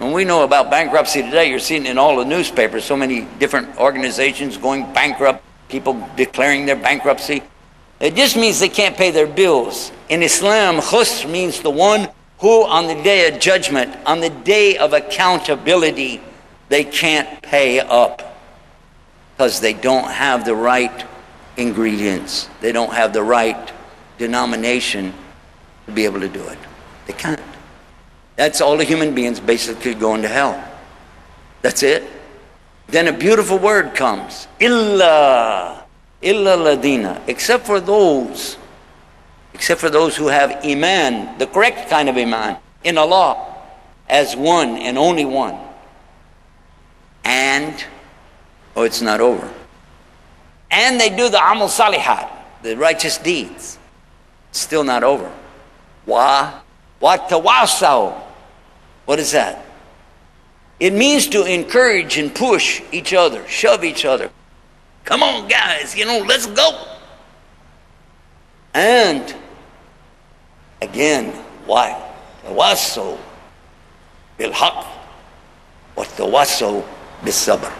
And we know about bankruptcy today. You're seeing it in all the newspapers, so many different organizations going bankrupt, people declaring their bankruptcy. It just means they can't pay their bills. In Islam, khusr means the one who on the day of judgment, on the day of accountability, they can't pay up because they don't have the right ingredients. They don't have the right denomination to be able to do it. They can't. That's all the human beings basically going to hell. That's it. Then a beautiful word comes. Illa ladina. Except for those who have iman, the correct kind of iman, in Allah, as one and only one. And, it's not over. And they do the amal salihat, the righteous deeds. Still not over. Tawasaw. What is that? It means to encourage and push each other, shove each other. Come on, guys, let's go. And again, why? Tawasaw bil haqq wa tawasaw bis sabr.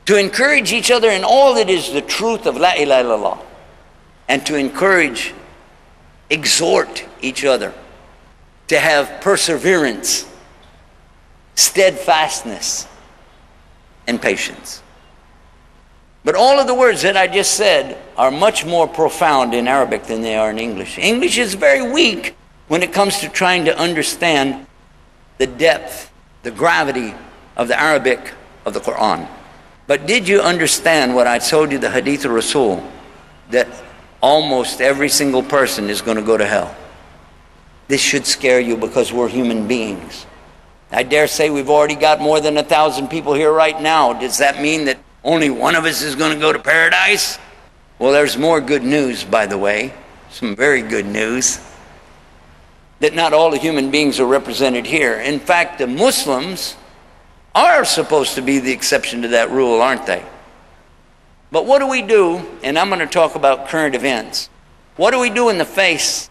To encourage each other in all that is the truth of La ilaha illallah. And to encourage, exhort each other to have perseverance, steadfastness, and patience. But all of the words that I just said are much more profound in Arabic than they are in English. English is very weak when it comes to trying to understand the depth, the gravity of the Arabic of the Quran. But did you understand what I told you, the Hadith of Rasul, that almost every single person is going to go to hell? This should scare you because we're human beings. I dare say we've already got more than 1,000 people here right now. Does that mean that only one of us is going to go to paradise? Well, there's more good news, by the way. Some very good news. That not all the human beings are represented here. In fact, the Muslims are supposed to be the exception to that rule, aren't they? But what do we do? And I'm going to talk about current events. What do we do in the face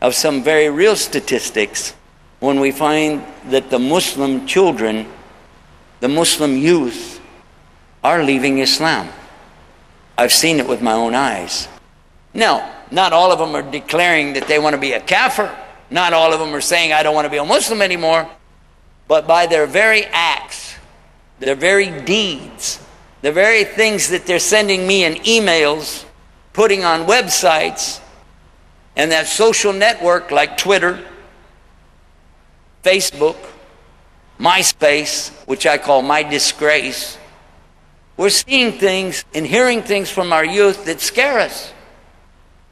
of some very real statistics when we find that the Muslim children, the Muslim youth, are leaving Islam? I've seen it with my own eyes. Now, not all of them are declaring that they want to be a kafir. Not all of them are saying, I don't want to be a Muslim anymore. But by their very acts, their very deeds, the very things that they're sending me in emails, putting on websites, and that social network like Twitter, Facebook, MySpace, which I call my disgrace, we're seeing things and hearing things from our youth that scare us.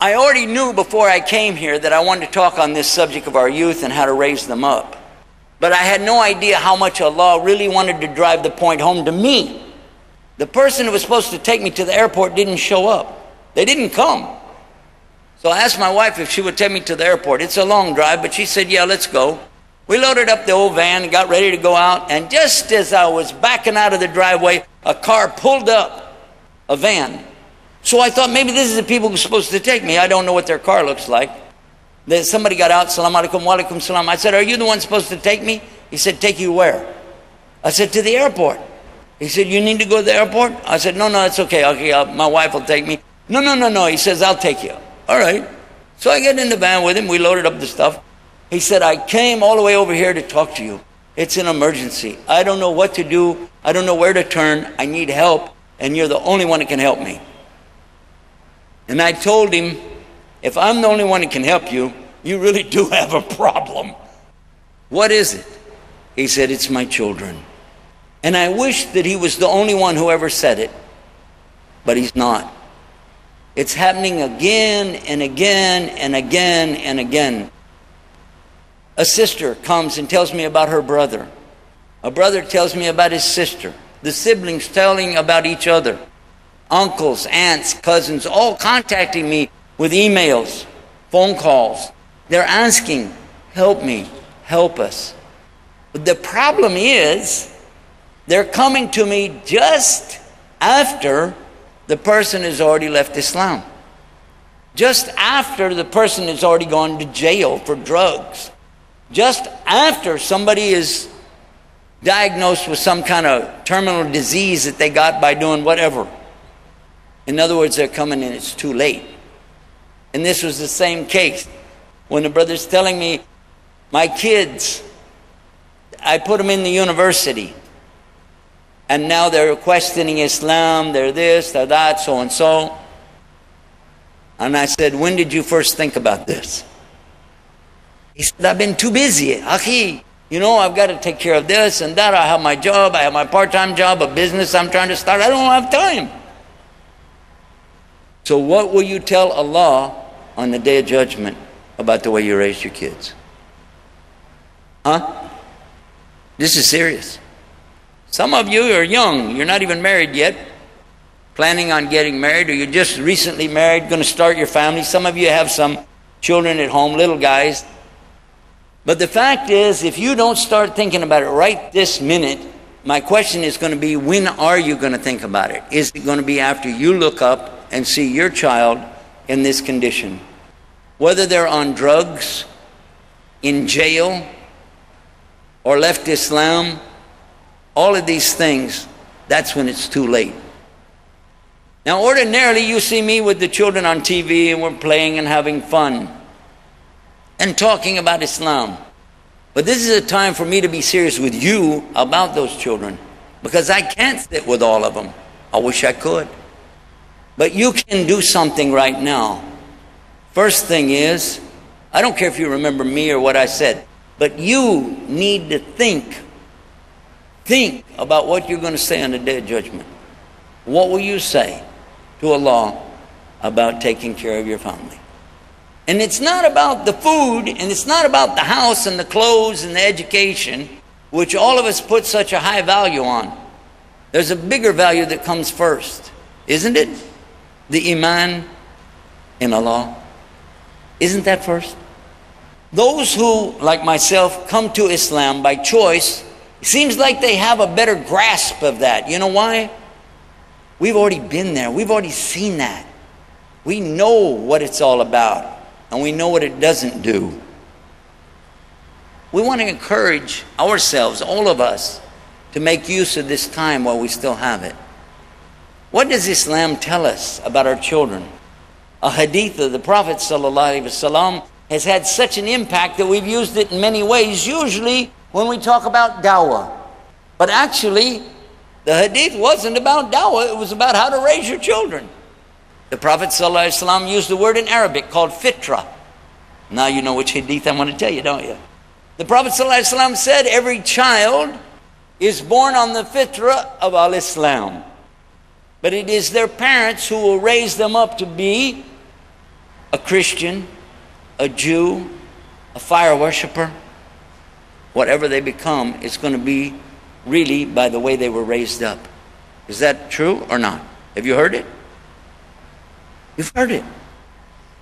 I already knew before I came here that I wanted to talk on this subject of our youth and how to raise them up. But I had no idea how much Allah really wanted to drive the point home to me. The person who was supposed to take me to the airport didn't show up. They didn't come. So I asked my wife if she would take me to the airport. It's a long drive, but she said, yeah, let's go. We loaded up the old van and got ready to go out. And just as I was backing out of the driveway, a car pulled up, a van. So I thought maybe this is the people who are supposed to take me. I don't know what their car looks like. Somebody got out, salam alaikum, wa alaikum salam. I said, are you the one supposed to take me? He said, take you where? I said, to the airport. He said, you need to go to the airport? I said, no, it's okay. My wife will take me. No. He says, I'll take you. All right. So I get in the van with him. We loaded up the stuff. He said, I came all the way over here to talk to you. It's an emergency. I don't know what to do. I don't know where to turn. I need help. And you're the only one that can help me. And I told him, if I'm the only one that can help you, you really do have a problem. What is it? He said, it's my children. And I wish that he was the only one who ever said it, but he's not. It's happening again and again and again and again. A sister comes and tells me about her brother. A brother tells me about his sister. The siblings telling about each other. Uncles, aunts, cousins, all contacting me with emails, phone calls. They're asking, help me, help us. But the problem is, they're coming to me just after the person has already left Islam. Just after the person has already gone to jail for drugs. just after somebody is diagnosed with some kind of terminal disease that they got by doing whatever. In other words, they're coming and it's too late. And this was the same case. When the brother's telling me, my kids, I put them in the university, and now they're questioning Islam, they're this, they're that, so and so. And I said, when did you first think about this? He said, I've been too busy. Akhi, you know, I've got to take care of this and that. I have my job, I have my part-time job, a business I'm trying to start. I don't have time. So what will you tell Allah on the Day of Judgment about the way you raised your kids? Huh? This is serious. Some of you are young. You're not even married yet, planning on getting married, or you're just recently married, going to start your family. Some of you have some children at home, little guys. But the fact is, if you don't start thinking about it right this minute, my question is going to be, when are you going to think about it? Is it going to be after you look up and see your child in this condition? Whether they're on drugs, in jail, or left Islam, all of these things, that's when it's too late. Now, ordinarily, you see me with the children on TV, and we're playing and having fun and talking about Islam. But this is a time for me to be serious with you about those children, because I can't sit with all of them. I wish I could. But you can do something right now. First thing is, I don't care if you remember me or what I said, but you need to think about what you're going to say on the Day of Judgment. What will you say to Allah about taking care of your family? And it's not about the food, and it's not about the house and the clothes and the education, which all of us put such a high value on. There's a bigger value that comes first, isn't it? The iman in Allah. Isn't that first? Those who, like myself, come to Islam by choice, it seems like they have a better grasp of that. You know why? We've already been there. We've already seen that. We know what it's all about, and we know what it doesn't do. We want to encourage ourselves, all of us, to make use of this time while we still have it. What does Islam tell us about our children? A hadith of the Prophet ﷺ has had such an impact that we've used it in many ways, usually when we talk about dawah. But actually, the hadith wasn't about dawah, it was about how to raise your children. The Prophet ﷺ used the word in Arabic called fitra. Now you know which hadith I want to tell you, don't you? The Prophet ﷺ said every child is born on the fitra of al-Islam. But it is their parents who will raise them up to be a Christian, a Jew, a fire worshiper. Whatever they become, it's going to be really by the way they were raised up. Is that true or not? Have you heard it? You've heard it.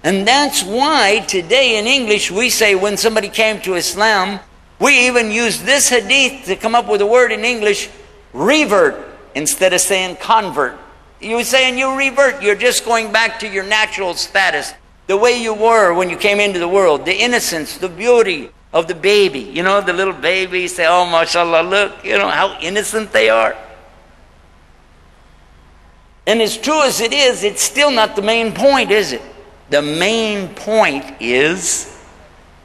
And that's why today in English we say when somebody came to Islam, we even use this hadith to come up with a word in English, revert, instead of saying convert. You're saying you revert, you're just going back to your natural status, the way you were when you came into the world, the innocence, the beauty of the baby. You know, the little baby, say, oh, mashallah, look, you know, how innocent they are. And as true as it is, it's still not the main point, is it? The main point is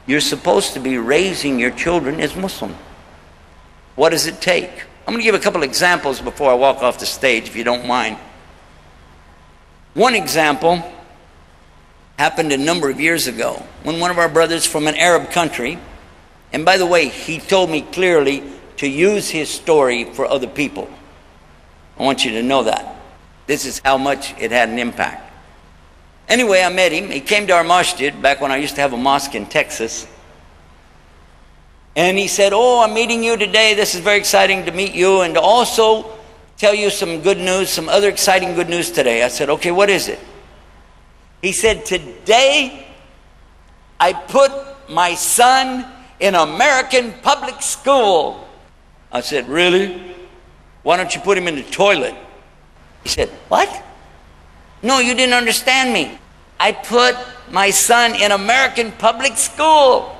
you're supposed to be raising your children as Muslim. What does it take? I'm going to give a couple examples before I walk off the stage, if you don't mind. One example happened a number of years ago when one of our brothers from an Arab country, and by the way, he told me clearly to use his story for other people. I want you to know that. This is how much it had an impact. Anyway, I met him. He came to our masjid back when I used to have a mosque in Texas. And he said, oh, I'm meeting you today. This is very exciting to meet you and to also tell you some good news, some other exciting good news today. I said, okay, what is it? He said, today I put my son in American public school. I said, really? Why don't you put him in the toilet? He said, what? No, you didn't understand me. I put my son in American public school.